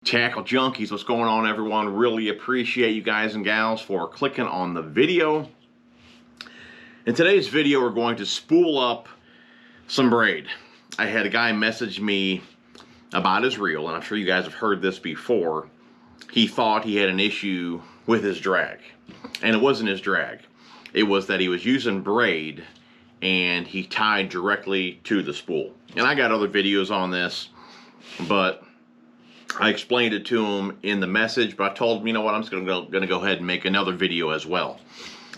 Tackle junkies, what's going on, everyone? Really appreciate you guys and gals for clicking on the video. In today's video, we're going to spool up some braid. I had a guy message me about his reel, and I'm sure you guys have heard this before. He thought he had an issue with his drag, and it wasn't his drag. It was that he was using braid and he tied directly to the spool. And I got other videos on this, but I explained it to him in the message, but I told him, you know what, I'm just gonna go ahead and make another video as well.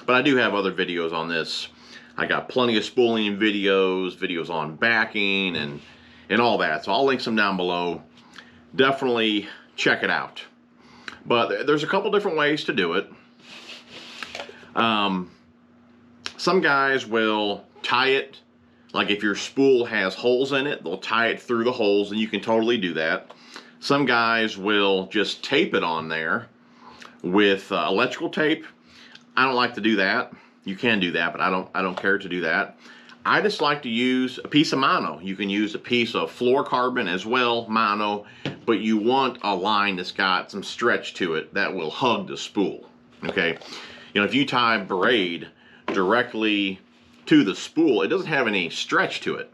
But I do have other videos on this. I got plenty of spooling videos on backing and all that. So I'll link some down below. Definitely check it out. But there's a couple different ways to do it. Some guys will tie it, like if your spool has holes in it, they'll tie it through the holes, and you can totally do that. Some guys will just tape it on there with electrical tape. I don't like to do that. You can do that, but I don't care to do that. I just like to use a piece of mono. You can use a piece of fluorocarbon as well, mono, but you want a line that's got some stretch to it that will hug the spool. Okay, you know, if you tie braid directly to the spool, it doesn't have any stretch to it.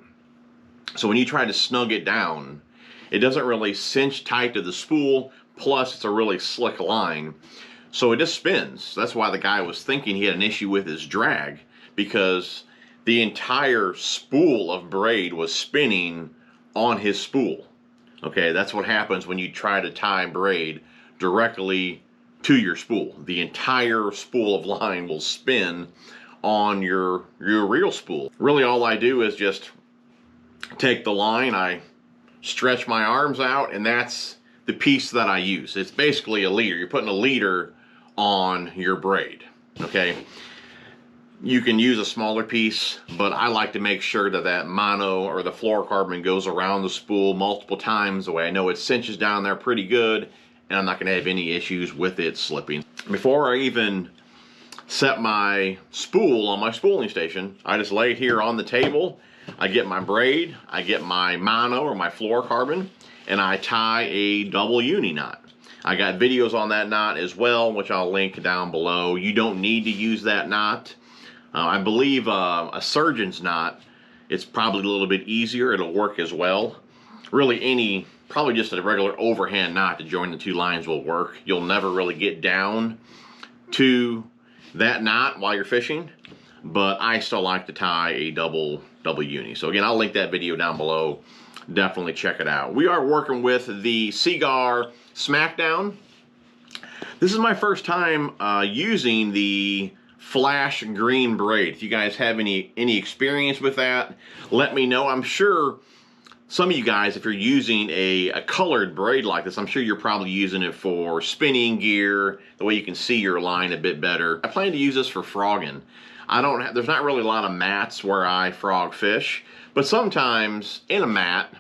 So when you try to snug it down, it doesn't really cinch tight to the spool, plus it's a really slick line. So it just spins. That's why the guy was thinking he had an issue with his drag, because the entire spool of braid was spinning on his spool. Okay, that's what happens when you try to tie braid directly to your spool. The entire spool of line will spin on your reel spool. Really all I do is just take the line, I stretch my arms out, and that's the piece that I use. It's basically a leader. You're putting a leader on your braid, okay? You can use a smaller piece, but I like to make sure that that mono or the fluorocarbon goes around the spool multiple times, the way I know it cinches down there pretty good, and I'm not gonna have any issues with it slipping. Before I even set my spool on my spooling station, I just lay it here on the table. I get my braid, I get my mono or my fluorocarbon, and I tie a double uni knot. I got videos on that knot as well, which I'll link down below. You don't need to use that knot. I believe a surgeon's knot, it's probably a little bit easier. It'll work as well. Really probably just a regular overhand knot to join the two lines will work. You'll never really get down to that knot while you're fishing, but I still like to tie a double uni. So again, I'll link that video down below. Definitely check it out. We are working with the Seaguar Smackdown. This is my first time using the flash green braid. If you guys have any experience with that, let me know. I'm sure some of you guys, if you're using a colored braid like this, I'm sure you're probably using it for spinning gear, the way you can see your line a bit better. I plan to use this for frogging. There's not really a lot of mats where I frog fish, but sometimes in a mat,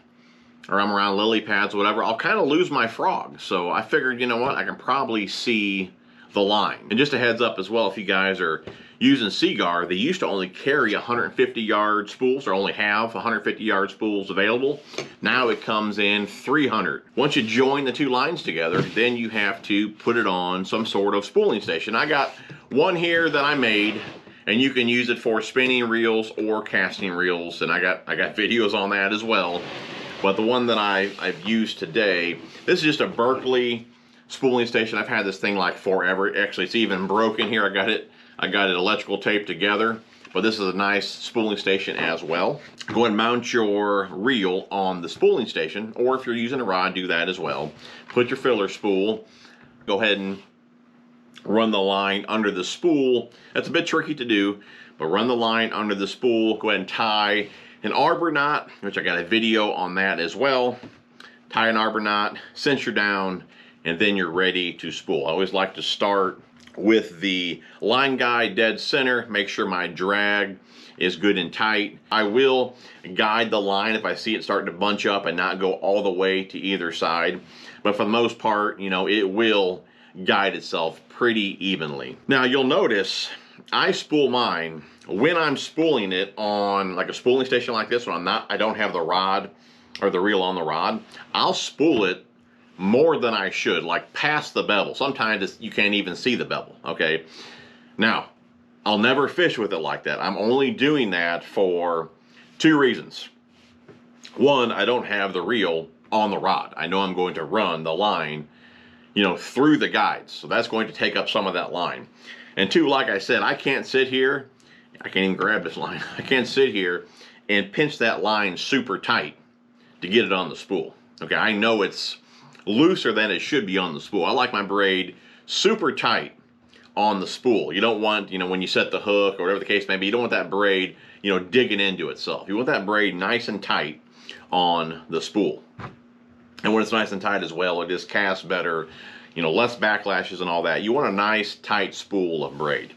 or I'm around lily pads or whatever, I'll kind of lose my frog. So I figured, you know what, I can probably see the line. And just a heads up as well, if you guys are using Seaguar, they used to only carry 150 yard spools, or only have 150 yard spools available. Now it comes in 300. Once you join the two lines together, then you have to put it on some sort of spooling station. I got one here that I made, and you can use it for spinning reels or casting reels, and I got videos on that as well. But the one that I've used today, this is just a Berkeley spooling station. I've had this thing like forever. Actually, it's even broken here. I got it electrical taped together, but this is a nice spooling station as well. Go ahead and mount your reel on the spooling station, or if you're using a rod, do that as well. Put your filler spool. Go ahead and run the line under the spool. That's a bit tricky to do, but run the line under the spool. Go ahead and tie an arbor knot, which I got a video on that as well. Tie an arbor knot, cinch her down, and then you're ready to spool. I always like to start with the line guide dead center, make sure my drag is good and tight. I will guide the line if I see it starting to bunch up and not go all the way to either side. But for the most part, you know, it will guide itself pretty evenly. Now you'll notice I spool mine when I'm spooling it on like a spooling station like this, when I don't have the rod or the reel on the rod. I'll spool it more than I should, like past the bevel. Sometimes you can't even see the bevel, okay? Now, I'll never fish with it like that. I'm only doing that for two reasons. One, I don't have the reel on the rod. I know I'm going to run the line, you know, through the guides. So that's going to take up some of that line. And two, like I said, I can't sit here. I can't even grab this line. I can't sit here and pinch that line super tight to get it on the spool. Okay, I know it's looser than it should be on the spool. I like my braid super tight on the spool. You don't want, you know, when you set the hook or whatever the case may be, you don't want that braid, you know, digging into itself. You want that braid nice and tight on the spool. And when it's nice and tight as well, it just casts better, you know, less backlashes and all that. You want a nice tight spool of braid.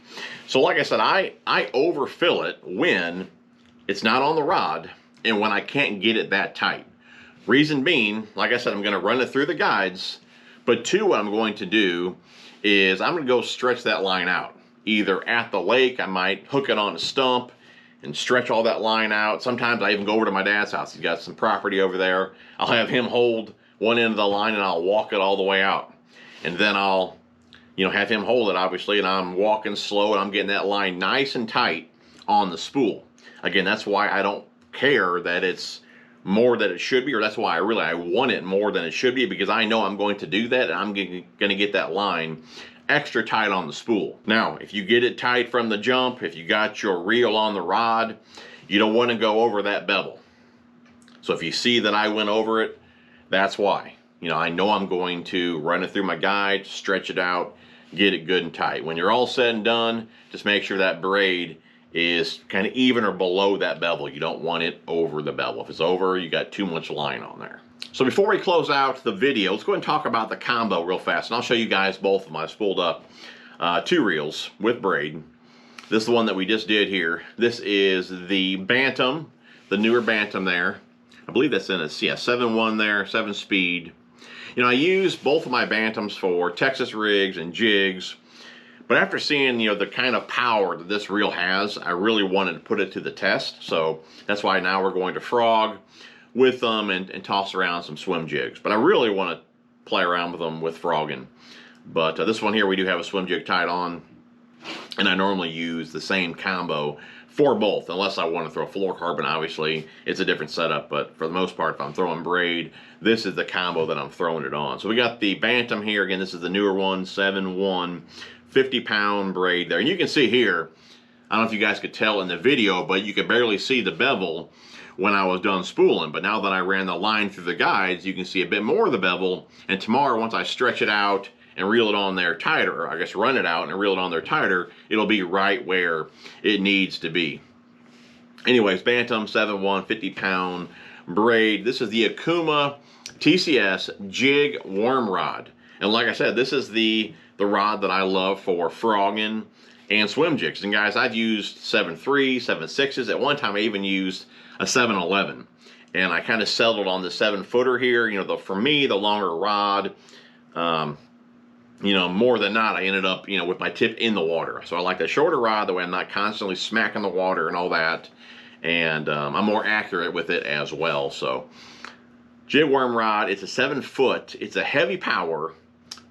So like I said, I overfill it when it's not on the rod and when I can't get it that tight. Reason being, like I said, I'm going to run it through the guides, but two, what I'm going to do is I'm going to go stretch that line out. Either at the lake, I might hook it on a stump and stretch all that line out. Sometimes I even go over to my dad's house. He's got some property over there. I'll have him hold one end of the line and I'll walk it all the way out. And then I'll, you know, have him hold it, obviously, and I'm walking slow and I'm getting that line nice and tight on the spool. Again, that's why I don't care that it's more than it should be, or that's why I want it more than it should be, because I know I'm going to do that and I'm going to get that line extra tight on the spool. Now, if you get it tight from the jump, if you got your reel on the rod, you don't want to go over that bevel. So if you see that I went over it, that's why. You know, I know I'm going to run it through my guide, stretch it out, get it good and tight. When you're all said and done, just make sure that braid is kind of even or below that bevel. You don't want it over the bevel. If it's over, you got too much line on there. So before we close out the video, let's go ahead and talk about the combo real fast. And I'll show you guys both of them. I spooled up two reels with braid. This is the one that we just did here. This is the Bantam, the newer Bantam there. I believe that's in a 7.1 there, 7-speed. You know, I use both of my Bantams for Texas rigs and jigs. But after seeing, you know, the kind of power that this reel has, I really wanted to put it to the test. So that's why now we're going to frog with them and toss around some swim jigs. But I really want to play around with them with frogging. But this one here, we do have a swim jig tied on. And I normally use the same combo for both, unless I want to throw fluorocarbon. Obviously, it's a different setup. But for the most part, if I'm throwing braid, this is the combo that I'm throwing it on. So we got the Bantam here. Again, this is the newer one, 7.1. 50-pound braid there. And you can see here, I don't know if you guys could tell in the video, but you could barely see the bevel when I was done spooling. But now that I ran the line through the guides, you can see a bit more of the bevel. And tomorrow, once I stretch it out and reel it on there tighter, or I guess run it out and reel it on there tighter, it'll be right where it needs to be. Anyways, Bantam 7.1 50-pound braid. This is the Okuma TCS jig worm rod. And like I said, this is the rod that I love for frogging and swim jigs. And guys, I've used 7.3, 7.6s. At one time, I even used a 7.11. And I kind of settled on the 7-footer here. You know, for me, the longer rod, you know, more than not, I ended up, you know, with my tip in the water. So I like the shorter rod, the way I'm not constantly smacking the water and all that. And I'm more accurate with it as well. So, jig worm rod, it's a 7-foot. It's a heavy power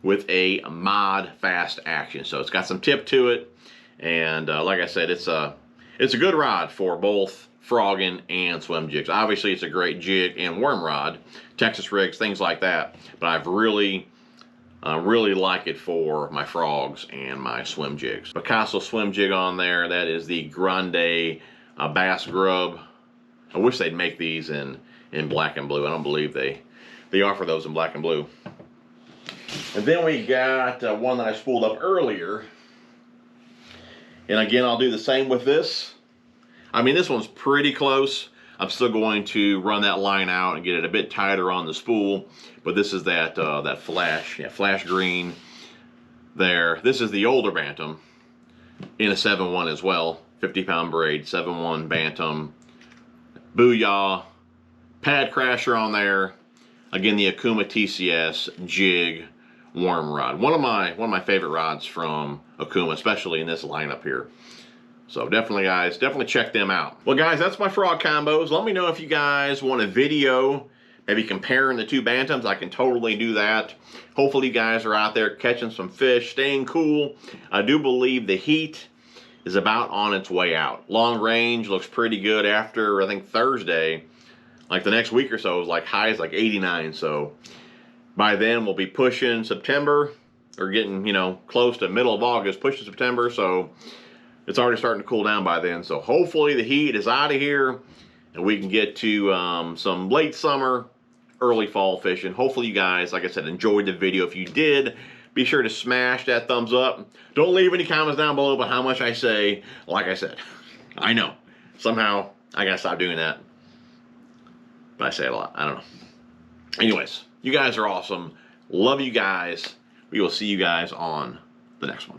with a mod fast action. So it's got some tip to it. And like I said, it's a good rod for both frogging and swim jigs. Obviously, it's a great jig and worm rod, Texas rigs, things like that. But I've really like it for my frogs and my swim jigs. Picasso swim jig on there. That is the Grande Bass Grub. I wish they'd make these in black and blue. I don't believe they offer those in black and blue. And then we got one that I spooled up earlier. And again, I'll do the same with this. I mean, this one's pretty close. I'm still going to run that line out and get it a bit tighter on the spool. But this is that flash green there. This is the older Bantam in a 7.1 as well. 50-pound braid, 7.1 Bantam. Booyah. Pad crasher on there. Again, the Okuma TCS jig worm rod. One of my favorite rods from Okuma, especially in this lineup here. So definitely, guys, definitely check them out. Well, guys, that's my frog combos. Let me know if you guys want a video maybe comparing the two bantams, I can totally do that. Hopefully you guys are out there catching some fish, staying cool. I do believe the heat is about on its way out. Long range looks pretty good after, I think, Thursday. Like the next week or so is like highs like 89. So by then we'll be pushing September, or getting, you know, close to middle of August, pushing September. So it's already starting to cool down by then. So hopefully the heat is out of here and we can get to some late summer, early fall fishing. Hopefully you guys, like I said, enjoyed the video. If you did, be sure to smash that thumbs up. Don't leave any comments down below about how much I say. Like I said, I know. Somehow I gotta stop doing that. But I say it a lot. I don't know. Anyways, you guys are awesome. Love you guys. We will see you guys on the next one.